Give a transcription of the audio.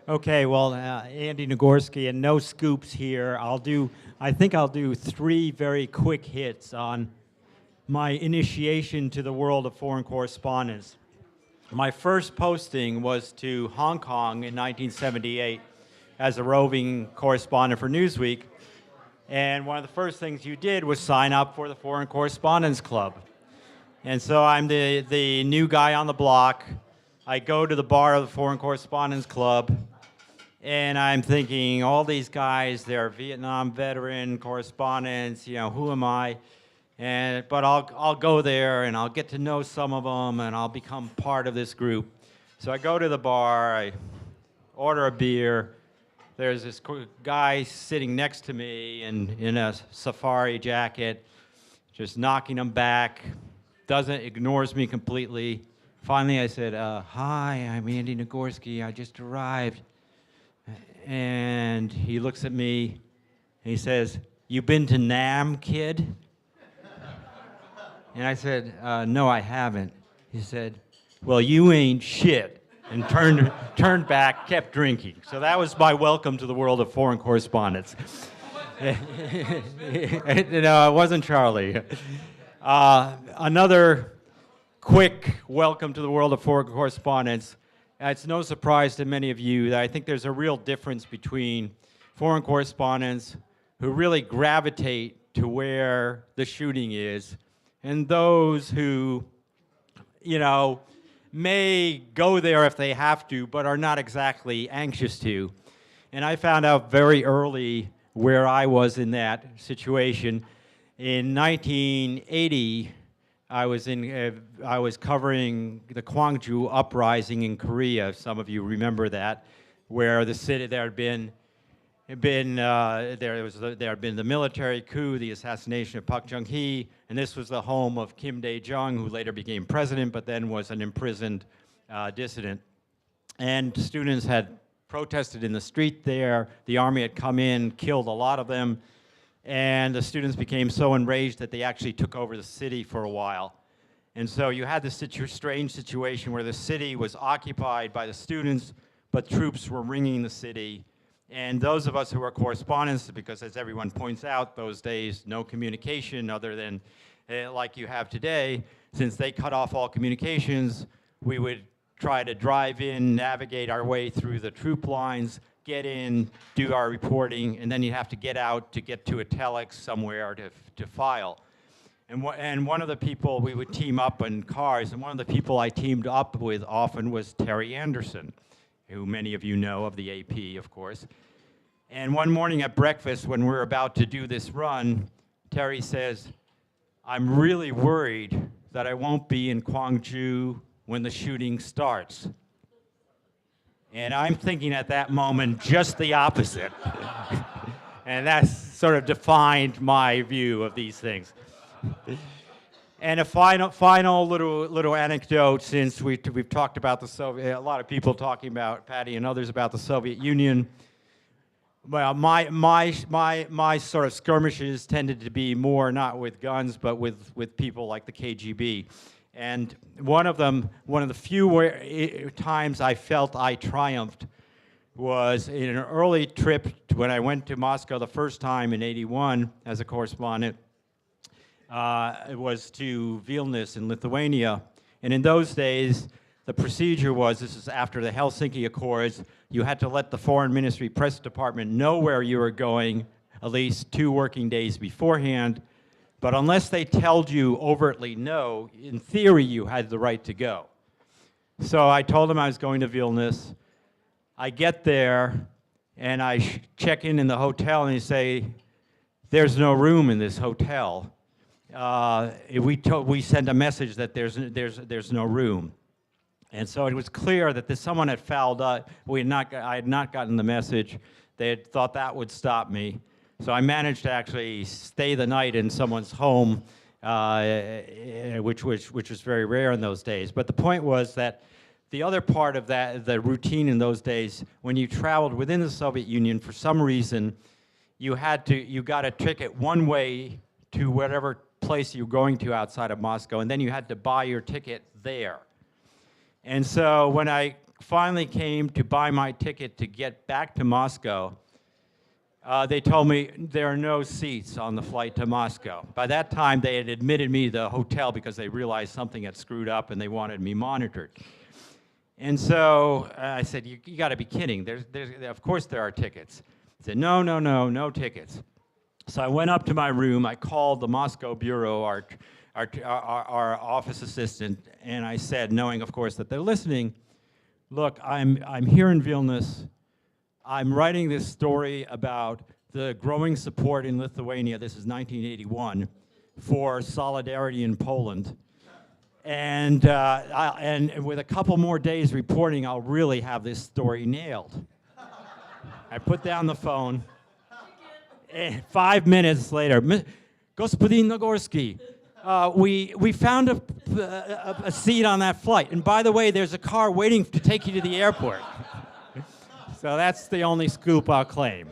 Okay, well, Andy Nagorski, and no scoops here. I think I'll do three very quick hits on my initiation to the world of foreign correspondence. My first posting was to Hong Kong in 1978 as a roving correspondent for Newsweek. And one of the first things you did was sign up for the Foreign Correspondence Club. And so I'm the new guy on the block. I go to the bar of the Foreign Correspondence Club, and I'm thinking, all these guys, they're Vietnam veteran correspondents, who am I? But I'll go there, and I'll get to know some of them, and I'll become part of this group. So I go to the bar, I order a beer. There's this guy sitting next to me in a safari jacket, just knocking him back, ignores me completely. Finally, I said, hi, I'm Andy Nagorski, I just arrived. And he looks at me, and he says, you been to Nam, kid? And I said, no, I haven't. He said, well, you ain't shit, and turned back, kept drinking. So that was my welcome to the world of foreign correspondence. It wasn't Charlie. Another quick welcome to the world of foreign correspondence. It's no surprise to many of you that I think there's a real difference between foreign correspondents who really gravitate to where the shooting is and those who, may go there if they have to, but are not exactly anxious to. And I found out very early where I was in that situation. In 1980, I was covering the Gwangju uprising in Korea. Some of you remember that, where the city there had been the military coup, the assassination of Park Chung-hee, and this was the home of Kim Dae-jung, who later became president, but then was an imprisoned dissident. And students had protested in the street there. The army had come in, killed a lot of them. And the students became so enraged that they actually took over the city for a while. And so you had this strange situation where the city was occupied by the students, but troops were ringing the city. And those of us who are correspondents, because as everyone points out, those days, no communication other than like you have today, since they cut off all communications, we would try to drive in, navigate our way through the troop lines, get in, do our reporting, and then you have to get out to get to a telex somewhere to file. And one of the people, we would team up in cars, and one of the people I teamed up with often was Terry Anderson, who many of you know of the AP, of course. And one morning at breakfast, when we're about to do this run, Terry says, I'm really worried that I won't be in Gwangju when the shooting starts. And I'm thinking at that moment just the opposite. And that's sort of defined my view of these things. And a final little anecdote, since we've talked about the Soviet, a lot of people talking about, Patty and others, about the Soviet Union. Well, my sort of skirmishes tended to be more not with guns, but with people like the KGB. And one of the few times I felt I triumphed was in an early trip when I went to Moscow the first time in '81 as a correspondent. It was to Vilnius in Lithuania. And in those days, the procedure was, this is after the Helsinki Accords, you had to let the Foreign Ministry Press Department know where you were going at least 2 working days beforehand. But unless they told you overtly no, in theory, you had the right to go. So I told them I was going to Vilnius. I get there, and I check in the hotel, and they say, there's no room in this hotel. We sent a message that there's no room. And so it was clear that someone had fouled up. I had not gotten the message. They had thought that would stop me. So I managed to actually stay the night in someone's home, which was very rare in those days. But the point was that the other part of that, the routine in those days, when you traveled within the Soviet Union, for some reason, you got a ticket one way to whatever place you were going to outside of Moscow, and then you had to buy your ticket there. And so when I finally came to buy my ticket to get back to Moscow, they told me there are no seats on the flight to Moscow. By that time, they had admitted me to the hotel because they realized something had screwed up and they wanted me monitored. And so I said, you got to be kidding. Of course there are tickets. He said, no tickets. So I went up to my room. I called the Moscow bureau, our office assistant, and I said, knowing, of course, that they're listening, look, I'm here in Vilnius. I'm writing this story about the growing support in Lithuania, this is 1981, for solidarity in Poland. And with a couple more days reporting, I'll really have this story nailed. I put down the phone. And 5 minutes later, Господин Nagorski, we found a seat on that flight. And by the way, there's a car waiting to take you to the airport. So that's the only scoop I'll claim.